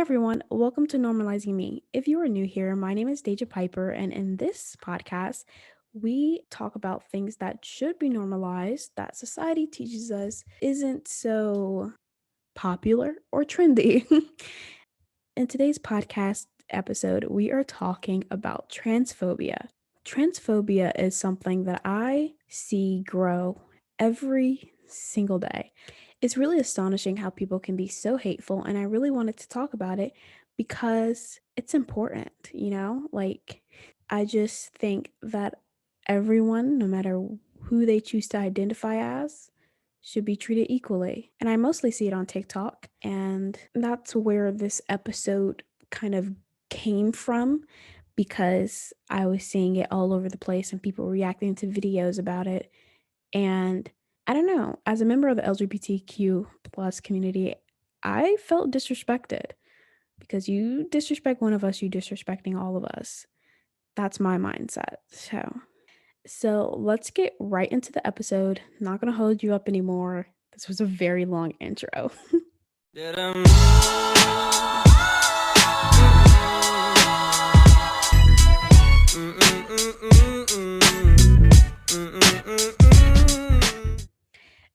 everyone, welcome to Normalizing Me. If you are new here, my name is Daija Piper, and in this podcast, we talk about things that should be normalized that society teaches us isn't so popular or trendy. In today's podcast episode, we are talking about transphobia. Transphobia is something that I see grow every single day. It's really astonishing how people can be so hateful, and I really wanted to talk about it because it's important, Like, I just think that everyone, no matter who they choose to identify as, should be treated equally. And I mostly see it on TikTok. And that's where this episode kind of came from because I was seeing it all over the place and people reacting to videos about it. And I don't know, as a member of the LGBTQ plus community, I felt disrespected because you disrespect one of us, you disrespecting all of us. That's my mindset. So let's get right into the episode. Not gonna hold you up anymore. This was a very long intro.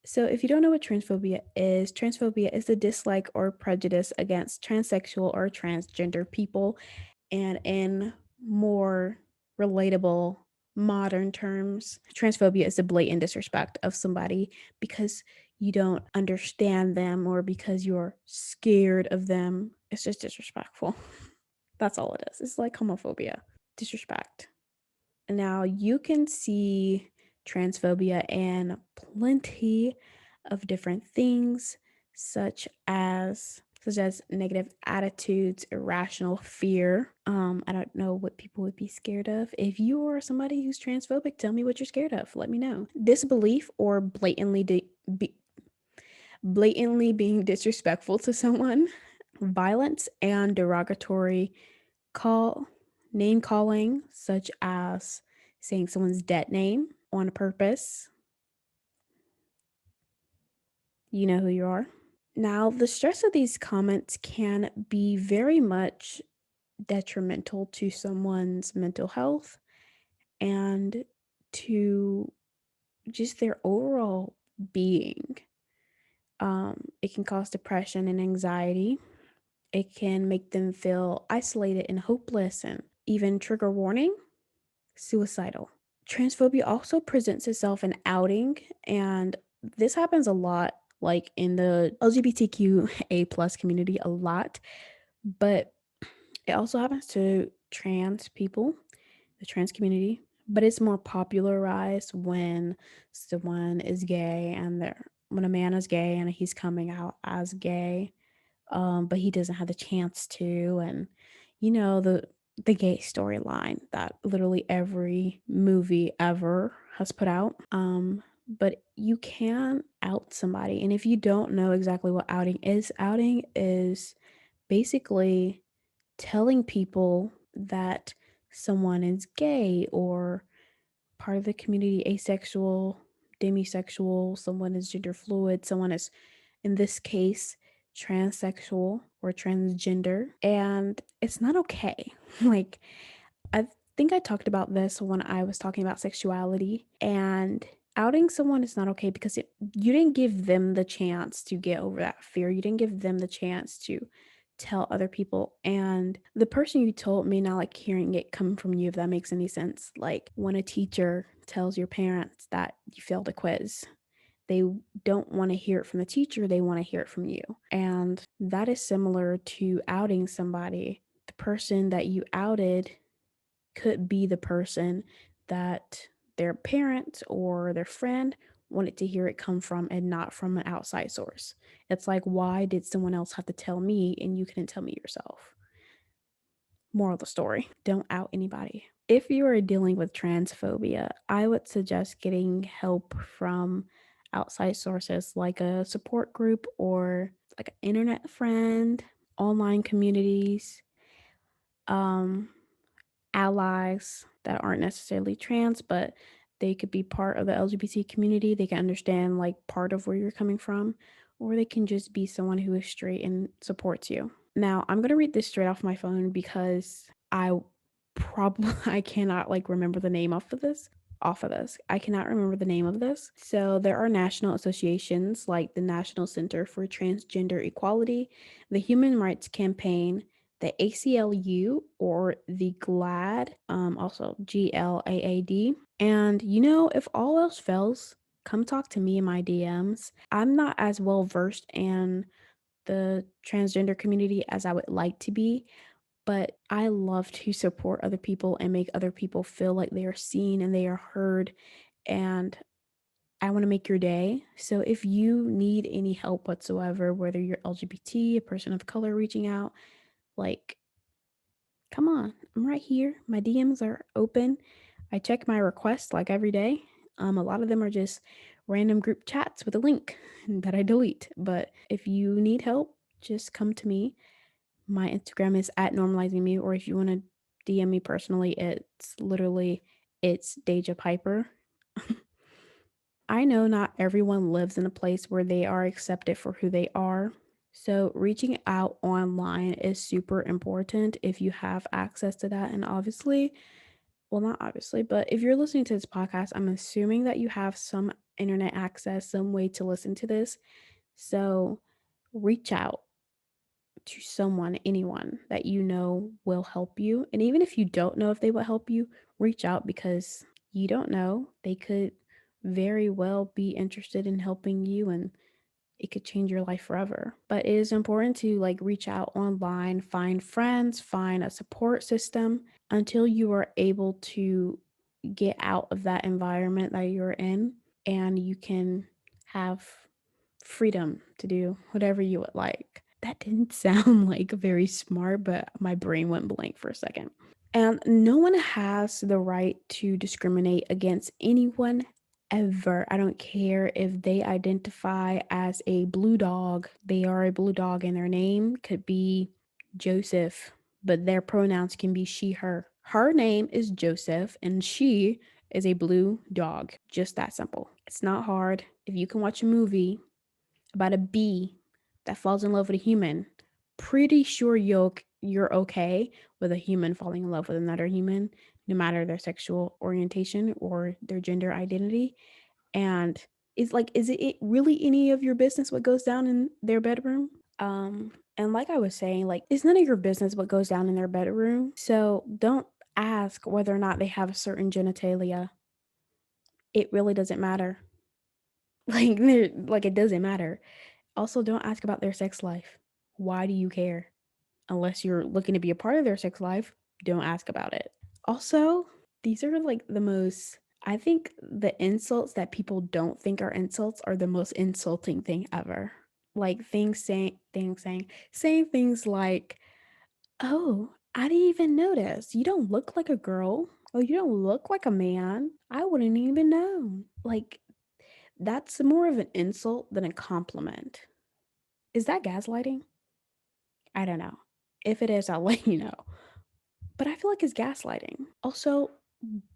So, if you don't know what transphobia is the dislike or prejudice against transsexual or transgender people. And in more relatable modern terms, transphobia is the blatant disrespect of somebody because you don't understand them or because you're scared of them. It's just disrespectful. That's all it is. It's like homophobia, disrespect. Now, you can see transphobia in plenty of different things, such as negative attitudes, irrational fear. I don't know what people would be scared of. If you are somebody who's transphobic, tell me what you're scared of. Let me know. Disbelief or blatantly being disrespectful to someone, violence and derogatory call name calling, such as saying someone's dead name on purpose. You know who you are. Now, the stress of these comments can be very much detrimental to someone's mental health and to just their overall being. It can cause depression and anxiety. It can make them feel isolated and hopeless, and even trigger warning, suicidal. Transphobia also presents itself in outing, and this happens a lot, like in the LGBTQA plus community, a lot, but it also happens to trans people, the trans community, but it's more popularized when someone is gay and when a man is gay and he's coming out as gay, but he doesn't have the chance to, and the gay storyline that literally every movie ever has put out. But you can out somebody, and if you don't know exactly what outing is basically telling people that someone is gay or part of the community, asexual, demisexual, someone is gender fluid, someone is, in this case, transsexual or transgender, and it's not okay. Like, I think I talked about this when I was talking about sexuality, and outing someone is not okay because you didn't give them the chance to get over that fear. You didn't give them the chance to tell other people, and the person you told may not like hearing it come from you, if that makes any sense. Like when a teacher tells your parents that you failed a quiz, they don't want to hear it from the teacher, they want to hear it from you. And that is similar to outing somebody. The person that you outed could be the person that their parent or their friend wanted to hear it come from and not from an outside source. It's like, why did someone else have to tell me and you couldn't tell me yourself? Moral of the story, don't out anybody. If you are dealing with transphobia, I would suggest getting help from outside sources like a support group or like an internet friend, online communities, um, allies that aren't necessarily trans, but they could be part of the LGBT community. They can understand like part of where you're coming from, or they can just be someone who is straight and supports you. Now, I'm gonna read this straight off my phone because I probably I cannot like remember the name off of this. Off of this, I cannot remember the name of this. So there are national associations like the National Center for Transgender Equality, the Human Rights Campaign, the ACLU, or the GLAAD, also GLAAD. And if all else fails, come talk to me in my DMs. I'm not as well versed in the transgender community as I would like to be, but I love to support other people and make other people feel like they are seen and they are heard. And I want to make your day. So if you need any help whatsoever, whether you're LGBT, a person of color reaching out, like, come on, I'm right here. My DMs are open. I check my requests like every day. A lot of them are just random group chats with a link that I delete. But if you need help, just come to me. My Instagram is at normalizing me, or if you want to DM me personally, it's Daija Piper. I know not everyone lives in a place where they are accepted for who they are. So reaching out online is super important if you have access to that. And obviously, well, not obviously, but if you're listening to this podcast, I'm assuming that you have some internet access, some way to listen to this. So reach out to someone, anyone that you know will help you. And even if you don't know if they will help you, reach out because you don't know. They could very well be interested in helping you and it could change your life forever. But it is important to like reach out online, find friends, find a support system until you are able to get out of that environment that you're in and you can have freedom to do whatever you would like. That didn't sound like very smart, but my brain went blank for a second. And no one has the right to discriminate against anyone ever. I don't care if they identify as a blue dog, they are a blue dog, and their name could be Joseph, but their pronouns can be she, her. Her name is Joseph, and she is a blue dog. Just that simple. It's not hard. If you can watch a movie about a bee that falls in love with a human, pretty sure you're okay with a human falling in love with another human, no matter their sexual orientation or their gender identity. And is it really any of your business what goes down in their bedroom? And like I was saying, like it's none of your business what goes down in their bedroom. So don't ask whether or not they have a certain genitalia. It really doesn't matter. Like it doesn't matter. Also, don't ask about their sex life. Why do you care? Unless you're looking to be a part of their sex life, don't ask about it. Also, these are like the most, I think the insults that people don't think are insults are the most insulting thing ever. Like saying things like, "Oh, I didn't even notice. You don't look like a girl. Oh, you don't look like a man. I wouldn't even know." Like that's more of an insult than a compliment. Is that gaslighting? I don't know. If it is, I'll let you know. But I feel like it's gaslighting. Also,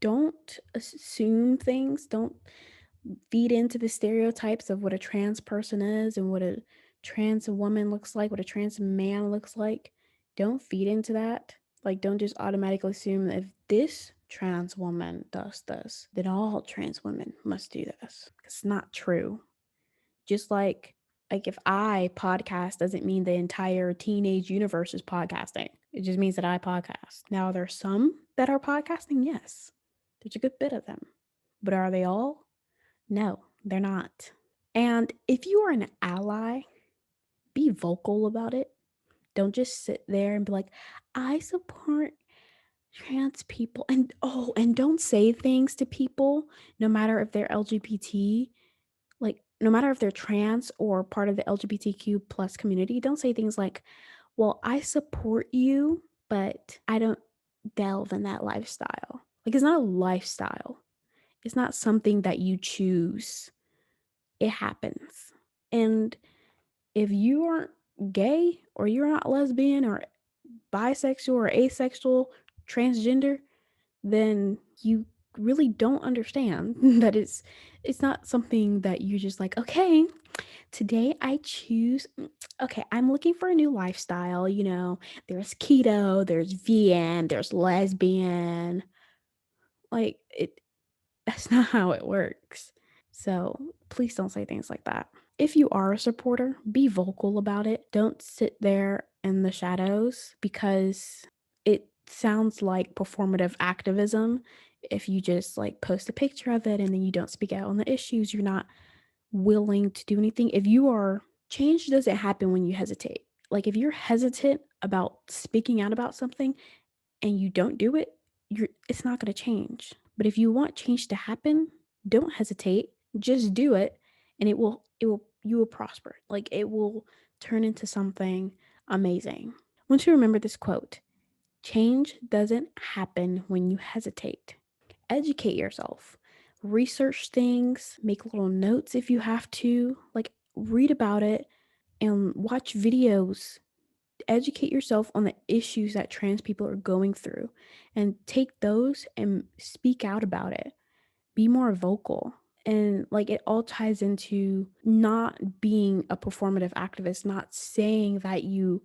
don't assume things. Don't feed into the stereotypes of what a trans person is and what a trans woman looks like, what a trans man looks like. Don't feed into that. Like, don't just automatically assume that if this trans woman does this, then all trans women must do this. It's not true. Just like if I podcast doesn't mean the entire teenage universe is podcasting. It just means that I podcast. Now there's some that are podcasting, yes. There's a good bit of them. But are they all? No, they're not. And if you are an ally, be vocal about it. Don't just sit there and be like, I support trans people. And don't say things to people, no matter if they're LGBT, like no matter if they're trans or part of the LGBTQ plus community, don't say things like, well, I support you, but I don't delve in that lifestyle. Like it's not a lifestyle. It's not something that you choose. It happens. And if you aren't gay or you're not lesbian or bisexual or asexual, transgender, then you really don't understand that it's not something that you just like, okay, Today I choose okay, I'm looking for a new lifestyle, there's keto, there's vegan, there's lesbian. Like it that's not how it works. So, please don't say things like that. If you are a supporter, be vocal about it. Don't sit there in the shadows because it sounds like performative activism if you just like post a picture of it and then you don't speak out on the issues. You're not willing to do anything. If you are change doesn't happen when you hesitate. Like if you're hesitant about speaking out about something and you don't do it, it's not going to change. But if you want change to happen, don't hesitate. Just do it and you will prosper. Like it will turn into something amazing. Once you remember this quote, change doesn't happen when you hesitate. Educate yourself. Research things, make little notes if you have to, like read about it and watch videos. Educate yourself on the issues that trans people are going through and take those and speak out about it. Be more vocal. And like it all ties into not being a performative activist, not saying that you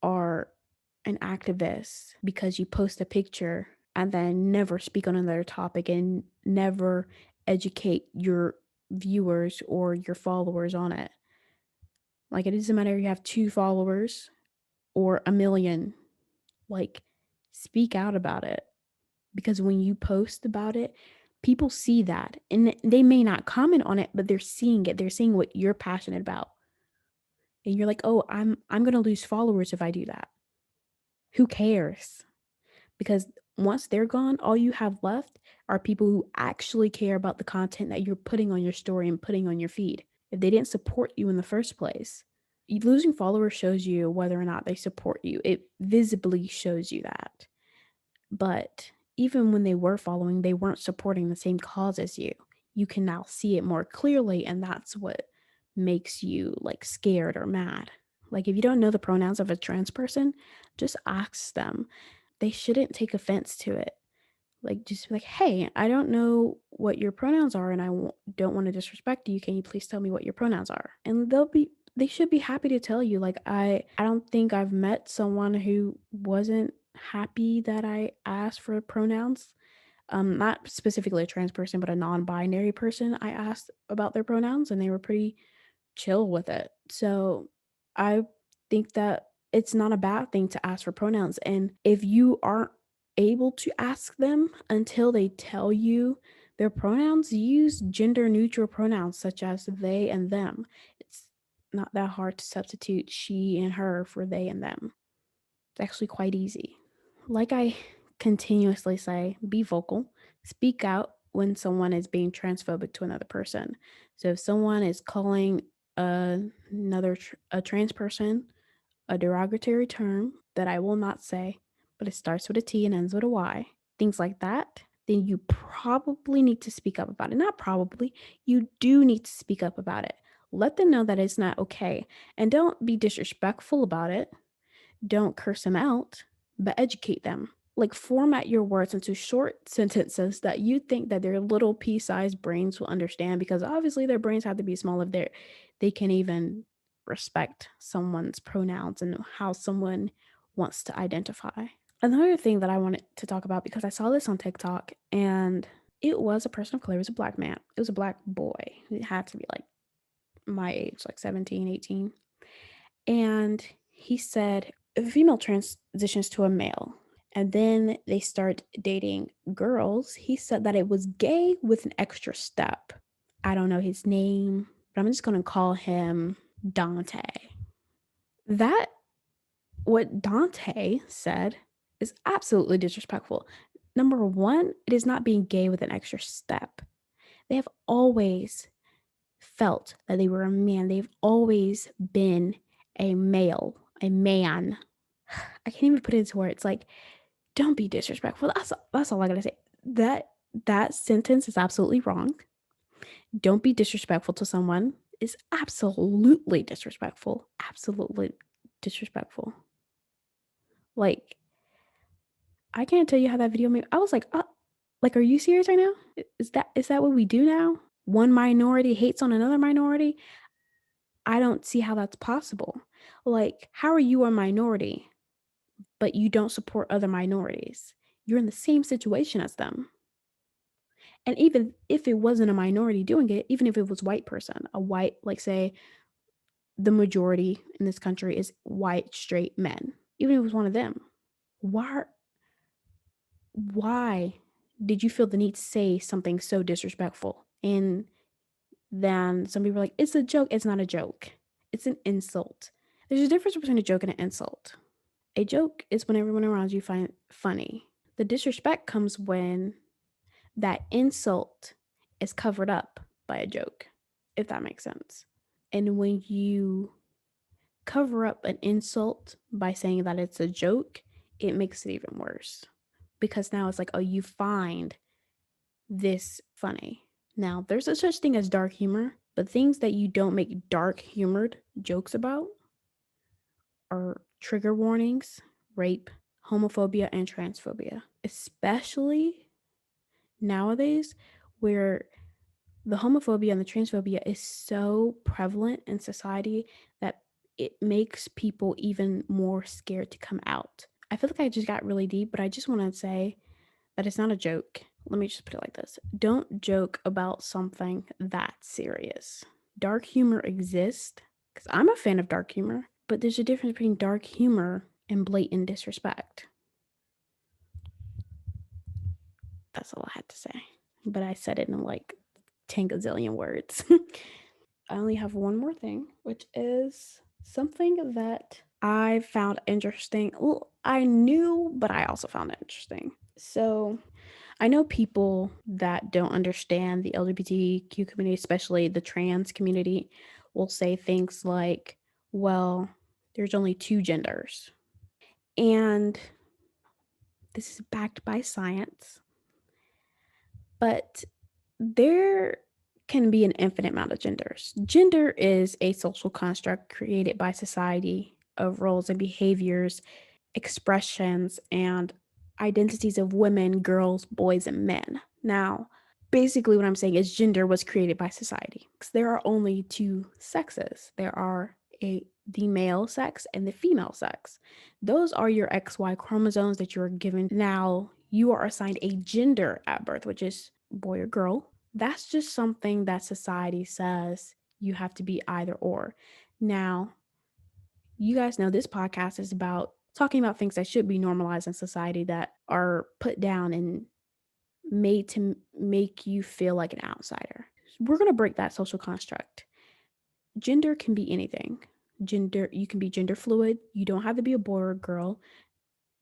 are an activist because you post a picture and then never speak on another topic and never educate your viewers or your followers on it. Like it doesn't matter if you have 2 followers or a million. Like speak out about it because when you post about it, people see that and they may not comment on it, but they're seeing it. They're seeing what you're passionate about. And you're like, "Oh, I'm going to lose followers if I do that." Who cares? Because once they're gone, all you have left are people who actually care about the content that you're putting on your story and putting on your feed. If they didn't support you in the first place, losing followers shows you whether or not they support you. It visibly shows you that. But even when they were following, they weren't supporting the same cause as you. You can now see it more clearly, and that's what makes you like scared or mad. Like if you don't know the pronouns of a trans person, just ask them. They shouldn't take offense to it. Like just be like, "Hey, I don't know what your pronouns are and don't want to disrespect you. Can you please tell me what your pronouns are?" And they should be happy to tell you. Like I don't think I've met someone who wasn't happy that I asked for pronouns. Not specifically a trans person, but a non-binary person. I asked about their pronouns and they were pretty chill with it. So I think that it's not a bad thing to ask for pronouns. And if you aren't able to ask them until they tell you their pronouns, use gender neutral pronouns such as they and them. It's not that hard to substitute she and her for they and them. It's actually quite easy. Like I continuously say, be vocal, speak out when someone is being transphobic to another person. So if someone is calling a trans person a derogatory term that I will not say, but it starts with a T and ends with a Y, things like that, then you probably need to speak up about it. Not probably, you do need to speak up about it. Let them know that it's not okay. And don't be disrespectful about it. Don't curse them out, but educate them. Like format your words into short sentences that you think that their little pea-sized brains will understand because obviously their brains have to be small if they can even respect someone's pronouns and how someone wants to identify. Another thing that I wanted to talk about because I saw this on TikTok and it was a person of color, it was a black man. It was a black boy. It had to be like my age, like 17, 18. And he said if a female transitions to a male and then they start dating girls, he said that it was gay with an extra step. I don't know his name, but I'm just going to call him Dante. That, what Dante said, is absolutely disrespectful. Number one, it is not being gay with an extra step. They have always felt that they were a man. They've always been a male, a man. I can't even put it into words. Like, don't be disrespectful. That's all I gotta say. That sentence is absolutely wrong. Don't be disrespectful to someone is absolutely disrespectful. Absolutely disrespectful. Like, I can't tell you how that video made. I was like, are you serious right now? Is that what we do now? One minority hates on another minority. I don't see how that's possible. Like, how are you a minority, but you don't support other minorities? You're in the same situation as them. And even if it wasn't a minority doing it, even if it was white person, a white, like say the majority in this country is white straight men, even if it was one of them, why why did you feel the need to say something so disrespectful? And then some people are like, it's a joke. It's not a joke. It's an insult. There's a difference between a joke and an insult. A joke is when everyone around you find it funny. The disrespect comes when that insult is covered up by a joke, if that makes sense. And when you cover up an insult by saying that it's a joke, it makes it even worse. Because now it's like, oh, you find this funny. Now, there's a such thing as dark humor, but things that you don't make dark humored jokes about are trigger warnings, rape, homophobia, and transphobia. Especially nowadays, where the homophobia and the transphobia is so prevalent in society that it makes people even more scared to come out. I feel like I just got really deep, but I just want to say that it's not a joke. Let me just put it like this. Don't joke about something that serious. Dark humor exists because I'm a fan of dark humor, but there's a difference between dark humor and blatant disrespect. That's all I had to say. But I said it in like 10 gazillion words. I only have one more thing, which is something that I found interesting. Well, I knew, but I also found it interesting. So I know people that don't understand the LGBTQ community, especially the trans community, will say things like, well, there's only two genders. And this is backed by science, but there can be an infinite amount of genders. Gender is a social construct created by society of roles and behaviors, expressions, and identities of women, girls, boys, and men. Now, basically, what I'm saying is gender was created by society because there are only two sexes. There are the male sex and the female sex. Those are your XY chromosomes that you're given. Now, you are assigned a gender at birth, which is boy or girl. That's just something that society says you have to be either or. Now, you guys know this podcast is about talking about things that should be normalized in society that are put down and made to make you feel like an outsider. We're going to break that social construct. Gender can be anything. You can be gender fluid. You don't have to be a boy or a girl.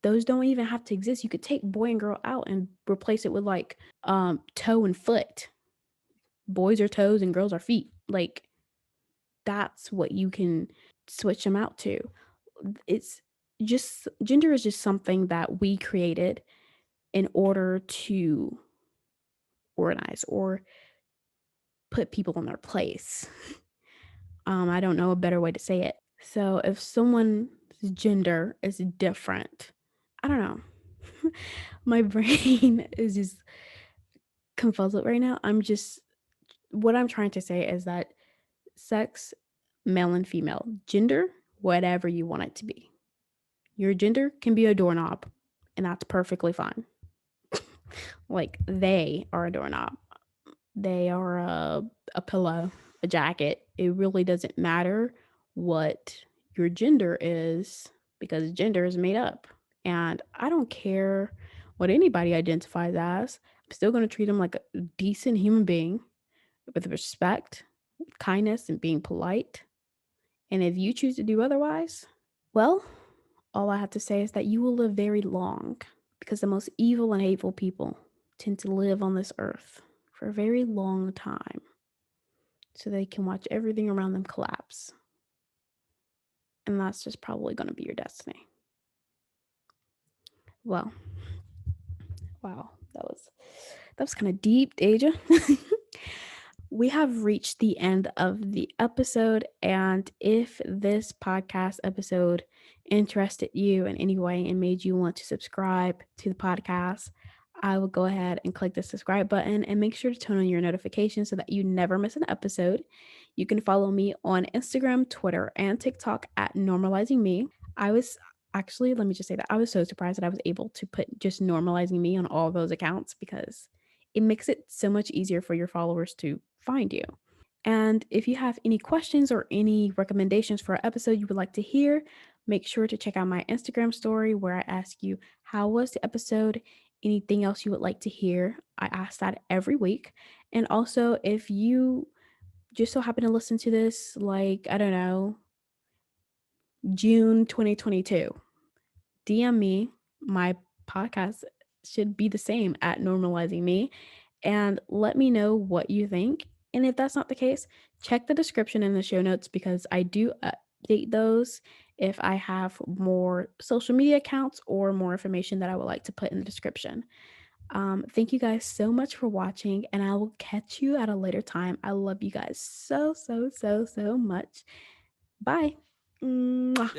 Those don't even have to exist. You could take boy and girl out and replace it with like toe and foot. Boys are toes and girls are feet. Like that's what you can switch them out to. It's just gender is just something that we created in order to organize or put people in their place. I don't know a better way to say it. So if someone's gender is different, I don't know. My brain is just confuzzled right now. What I'm trying to say is that sex, male and female, gender, whatever you want it to be. Your gender can be a doorknob, and that's perfectly fine. Like they are a doorknob. They are a pillow, a jacket. It really doesn't matter what your gender is because gender is made up. And I don't care what anybody identifies as. I'm still going to treat them like a decent human being with respect, kindness, and being polite. And if you choose to do otherwise, well, all I have to say is that you will live very long because the most evil and hateful people tend to live on this earth for a very long time so they can watch everything around them collapse. And that's just probably going to be your destiny. Well, wow, that was kind of deep, Daija. We have reached the end of the episode, and if this podcast episode interested you in any way and made you want to subscribe to the podcast, I will go ahead and click the subscribe button and make sure to turn on your notifications so that you never miss an episode. You can follow me on Instagram, Twitter, and TikTok at Normalizing Me. I was actually, let me just say that I was so surprised that I was able to put just Normalizing Me on all those accounts because it makes it so much easier for your followers to find you. And if you have any questions or any recommendations for an episode you would like to hear, make sure to check out my Instagram story where I ask you, how was the episode? Anything else you would like to hear? I ask that every week. And also, if you just so happen to listen to this, like, I don't know, June 2022, DM me. My podcast should be the same at Normalizing Me, and let me know what you think. And if that's not the case, check the description in the show notes because I do update those if I have more social media accounts or more information that I would like to put in the description. Thank you guys so much for watching, and I will catch you at a later time. I love you guys so, so, so, so much. Bye. Mwah.